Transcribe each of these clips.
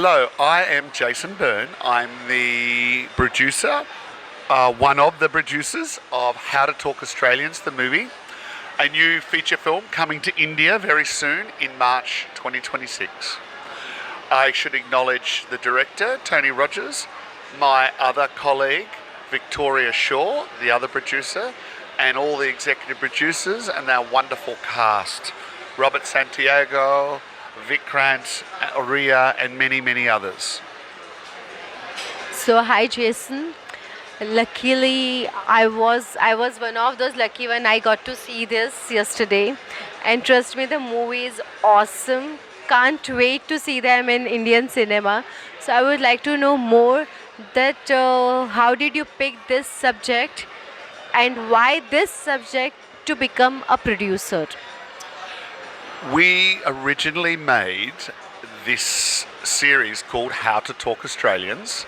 Hello, I am Jason Byrne. I'm the producer, one of the producers of How to Talk Australians, the movie, a new feature film coming to India very soon in March 2026. I should acknowledge the director, Tony Rogers, my other colleague, Victoria Shaw, the other producer, and all the executive producers and our wonderful cast, Robert Santiago, Vikrant, Auria, and many, many others. So hi Jason. Luckily, I was one of those lucky when I got to see this yesterday, and trust me, the movie is awesome. Can't wait to see them in Indian cinema. So I would like to know more that how did you pick this subject and why this subject to become a producer? We originally made this series called How to Talk Australians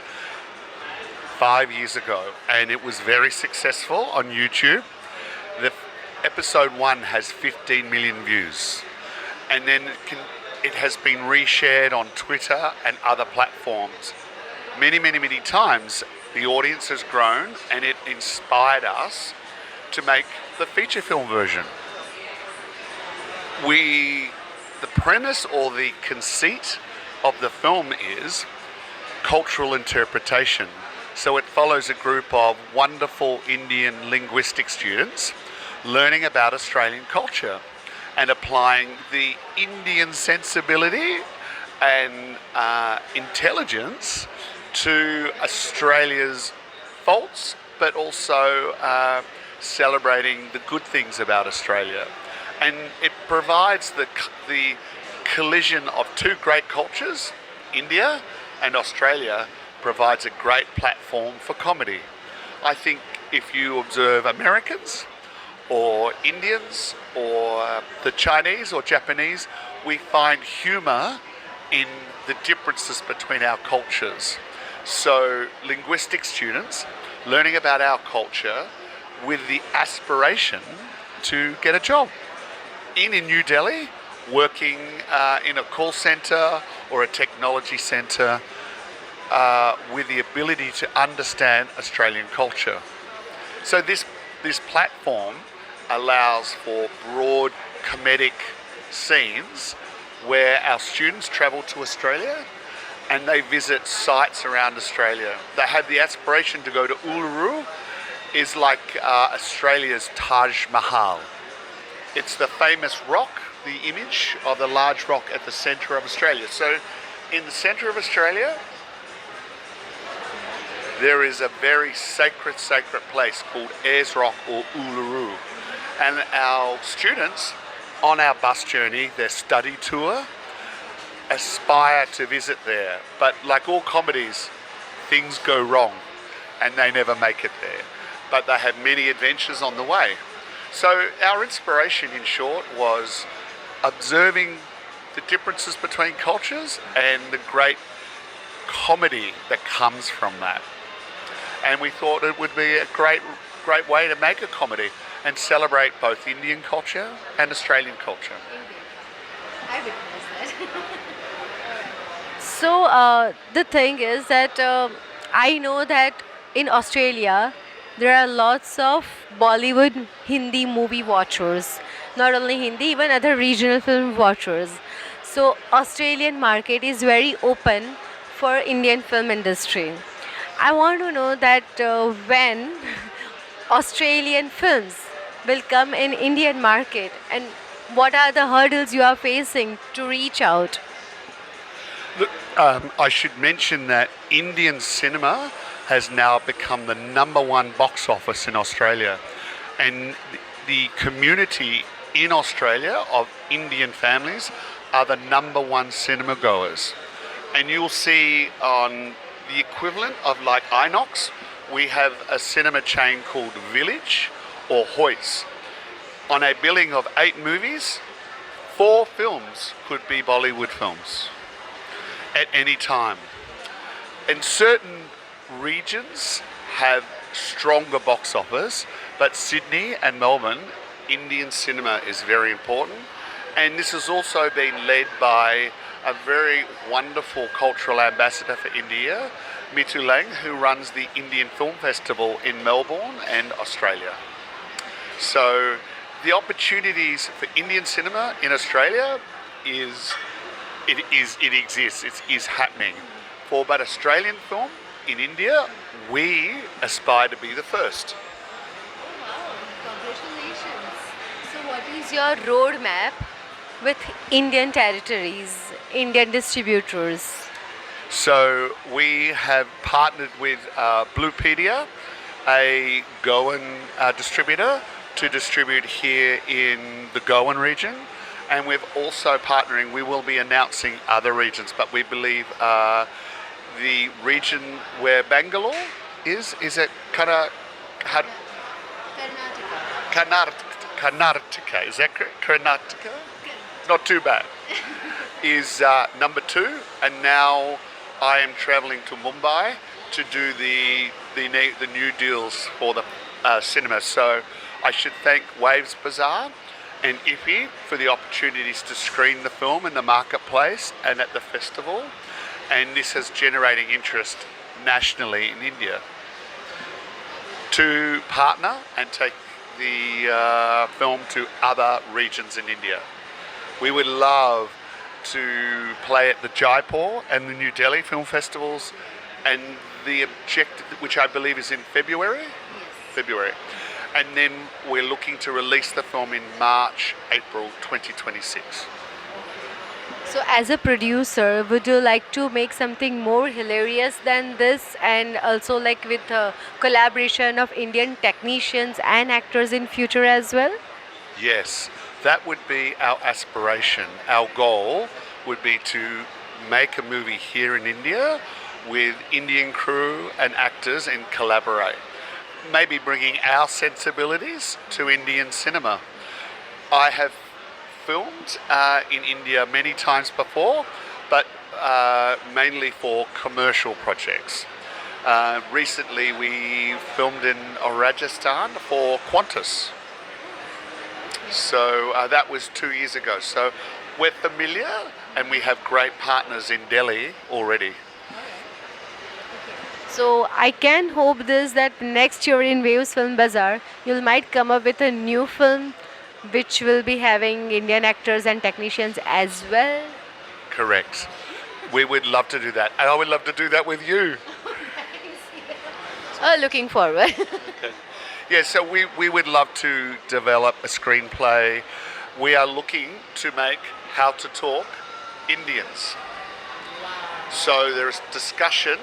5 years ago, and it was very successful on YouTube. The episode 1 has 15 million views, and then it has been reshared on Twitter and other platforms many, many, many times. The audience has grown, and it inspired us to make the feature film version. The premise or the conceit of the film is cultural interpretation. So it follows a group of wonderful Indian linguistic students learning about Australian culture and applying the Indian sensibility and intelligence to Australia's faults, but also celebrating the good things about Australia. And it provides the collision of two great cultures. India and Australia provides a great platform for comedy. I think if you observe Americans or Indians or the Chinese or Japanese, we find humour in the differences between our cultures. So linguistic students learning about our culture with the aspiration to get a job in New Delhi, working in a call centre or a technology centre with the ability to understand Australian culture. So this platform allows for broad comedic scenes where our students travel to Australia and they visit sites around Australia. They have the aspiration to go to Uluru, is like Australia's Taj Mahal. It's the famous rock, the image of the large rock at the centre of Australia. So in the centre of Australia, there is a very sacred place called Ayers Rock or Uluru. And our students on our bus journey, their study tour, aspire to visit there. But like all comedies, things go wrong and they never make it there. But they have many adventures on the way. So our inspiration, in short, was observing the differences between cultures and the great comedy that comes from that. And we thought it would be a great way to make a comedy and celebrate both Indian culture and Australian culture. I witnessed that. So the thing is that I know that in Australia there are lots of Bollywood Hindi movie watchers, not only Hindi, even other regional film watchers. So Australian market is very open for Indian film industry. I want to know that when Australian films will come in Indian market and what are the hurdles you are facing to reach out? Look, I should mention that Indian cinema has now become the #1 box office in Australia. And the community in Australia of Indian families are the #1 cinema goers. And you'll see on the equivalent of like Inox, we have a cinema chain called Village or Hoyts. On a billing of 8 movies, 4 films could be Bollywood films at any time. And certain regions have stronger box office, but Sydney and Melbourne, Indian cinema is very important. And this has also been led by a very wonderful cultural ambassador for India, Mitu Lang, who runs the Indian Film Festival in Melbourne and Australia. So the opportunities for Indian cinema in Australia it exists, it is happening. For but Australian film in India, we aspire to be the first. Wow, congratulations. So what is your roadmap with Indian territories, Indian distributors? So we have partnered with Bluepedia, a Goan distributor, to distribute here in the Goan region. And we're also partnering, we will be announcing other regions, but we believe the region where Bangalore is it Karnataka, is that correct? Karnataka? Not too bad. Is number 2, and now I am travelling to Mumbai to do the new deals for the cinema. So I should thank Waves Bazaar and IFFI for the opportunities to screen the film in the marketplace and at the festival, and this is generating interest nationally in India to partner and take the film to other regions in India. We would love to play at the Jaipur and the New Delhi film festivals, and the objective, which I believe is in February. February. And then we're looking to release the film in March, April 2026. So as a producer, would you like to make something more hilarious than this, and also like with the collaboration of Indian technicians and actors in future as well? Yes, that would be our aspiration. Our goal would be to make a movie here in India with Indian crew and actors and collaborate. Maybe bringing our sensibilities to Indian cinema. I have filmed in India many times before, but mainly for commercial projects. Recently we filmed in Rajasthan for Qantas. So that was 2 years ago. So we're familiar, and we have great partners in Delhi already. So I can hope this that next year in Waves Film Bazaar, you might come up with a new film which will be having Indian actors and technicians as well. Correct. We would love to do that. And I would love to do that with you. Looking forward. Yeah, so we would love to develop a screenplay. We are looking to make How to Talk Indians. So there is discussion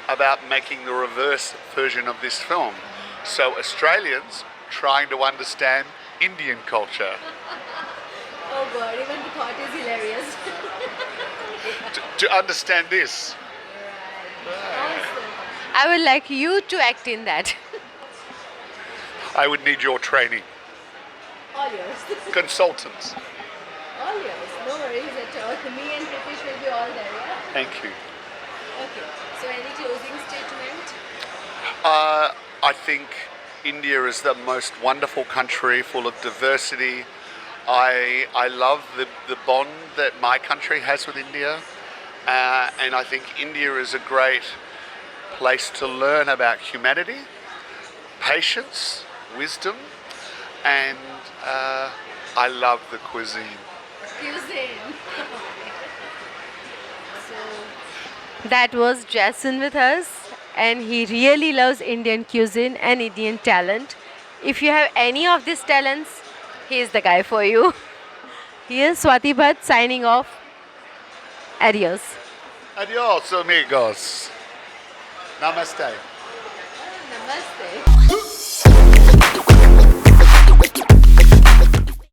about making the reverse version of this film. So Australians trying to understand Indian culture. Oh God, even the thought is hilarious. to understand this. Awesome. I would like you to act in that. I would need your training. All yours. Consultants. All yours. No worries at all. Me and Pritish will be all there, yeah? Thank you. Okay. So any closing statement? I think India is the most wonderful country, full of diversity. I love the bond that my country has with India, and I think India is a great place to learn about humanity, patience, wisdom, and I love the cuisine. So that was Jason with us, and he really loves Indian cuisine and Indian talent. If you have any of these talents, he is the guy for you. Here's Swati Bhatt signing off. Adios. Adios, amigos. Namaste.